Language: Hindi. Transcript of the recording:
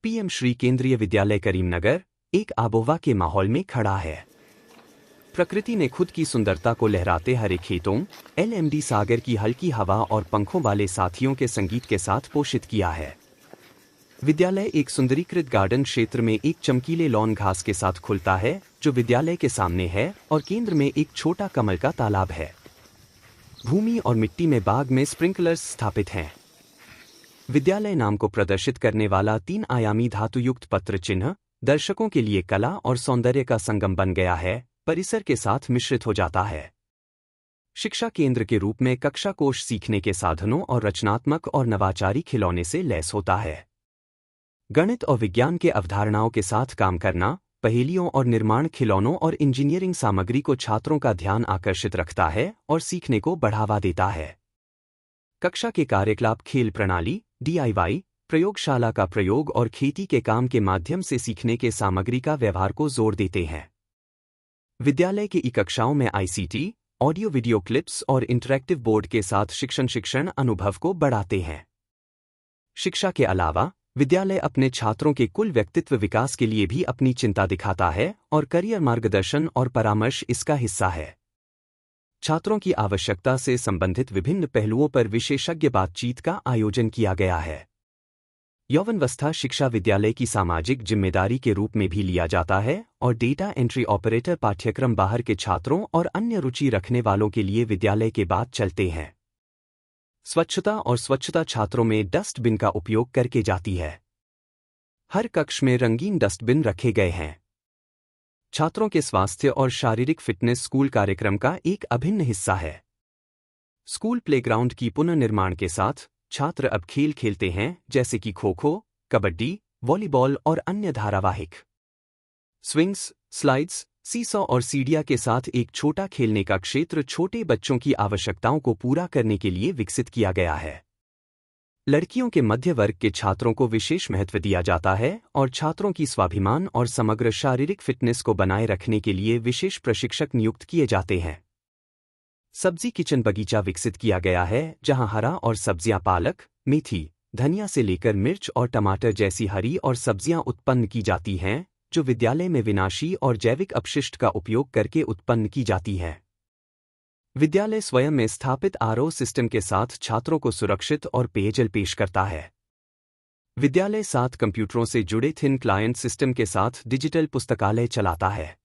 पीएम श्री केंद्रीय विद्यालय करीमनगर एक आबोहवा के माहौल में खड़ा है। प्रकृति ने खुद की सुंदरता को लहराते हरे खेतों, एलएमडी सागर की हल्की हवा और पंखों वाले साथियों के संगीत के साथ पोषित किया है। विद्यालय एक सुंदरीकृत गार्डन क्षेत्र में एक चमकीले लॉन घास के साथ खुलता है, जो विद्यालय के सामने है, और केंद्र में एक छोटा कमल का तालाब है। भूमि और मिट्टी में बाग में स्प्रिंकलर्स स्थापित हैं। विद्यालय नाम को प्रदर्शित करने वाला 3 आयामी धातुयुक्त पत्र चिन्ह दर्शकों के लिए कला और सौंदर्य का संगम बन गया है, परिसर के साथ मिश्रित हो जाता है। शिक्षा केंद्र के रूप में कक्षा कोष सीखने के साधनों और रचनात्मक और नवाचारी खिलौने से लैस होता है। गणित और विज्ञान के अवधारणाओं के साथ काम करना, पहेलियों और निर्माण खिलौनों और इंजीनियरिंग सामग्री को छात्रों का ध्यान आकर्षित रखता है और सीखने को बढ़ावा देता है। कक्षा के कार्यकलाप खेल प्रणाली, DIY, प्रयोगशाला का प्रयोग और खेती के काम के माध्यम से सीखने के सामग्री का व्यवहार को जोर देते हैं। विद्यालय की कक्षाओं में ICT, ऑडियो वीडियो क्लिप्स और इंटरैक्टिव बोर्ड के साथ शिक्षण अनुभव को बढ़ाते हैं। शिक्षा के अलावा विद्यालय अपने छात्रों के कुल व्यक्तित्व विकास के लिए भी अपनी चिंता दिखाता है और करियर मार्गदर्शन और परामर्श इसका हिस्सा है। छात्रों की आवश्यकता से संबंधित विभिन्न पहलुओं पर विशेषज्ञ बातचीत का आयोजन किया गया है। यौवनवस्था शिक्षा विद्यालय की सामाजिक जिम्मेदारी के रूप में भी लिया जाता है और डेटा एंट्री ऑपरेटर पाठ्यक्रम बाहर के छात्रों और अन्य रुचि रखने वालों के लिए विद्यालय के बाद चलते हैं। स्वच्छता और स्वच्छता छात्रों में डस्टबिन का उपयोग करके जाती है। हर कक्ष में रंगीन डस्टबिन रखे गए हैं। छात्रों के स्वास्थ्य और शारीरिक फिटनेस स्कूल कार्यक्रम का एक अभिन्न हिस्सा है। स्कूल प्लेग्राउंड की पुनर्निर्माण के साथ छात्र अब खेल खेलते हैं, जैसे कि खो-खो, कबड्डी, वॉलीबॉल और अन्य धारावाहिक। स्विंग्स, स्लाइड्स, सीसॉ और सीढ़ियां के साथ एक छोटा खेलने का क्षेत्र छोटे बच्चों की आवश्यकताओं को पूरा करने के लिए विकसित किया गया है। लड़कियों के मध्य वर्ग के छात्रों को विशेष महत्व दिया जाता है और छात्रों की स्वाभिमान और समग्र शारीरिक फिटनेस को बनाए रखने के लिए विशेष प्रशिक्षक नियुक्त किए जाते हैं। सब्जी किचन बगीचा विकसित किया गया है, जहां हरा और सब्जियां पालक, मेथी, धनिया से लेकर मिर्च और टमाटर जैसी हरी और सब्जियां उत्पन्न की जाती हैं, जो विद्यालय में विनाशी और जैविक अपशिष्ट का उपयोग करके उत्पन्न की जाती हैं। विद्यालय स्वयं में स्थापित RO सिस्टम के साथ छात्रों को सुरक्षित और पेयजल पेश करता है। विद्यालय 7 कंप्यूटरों से जुड़े थिन क्लाइंट सिस्टम के साथ डिजिटल पुस्तकालय चलाता है।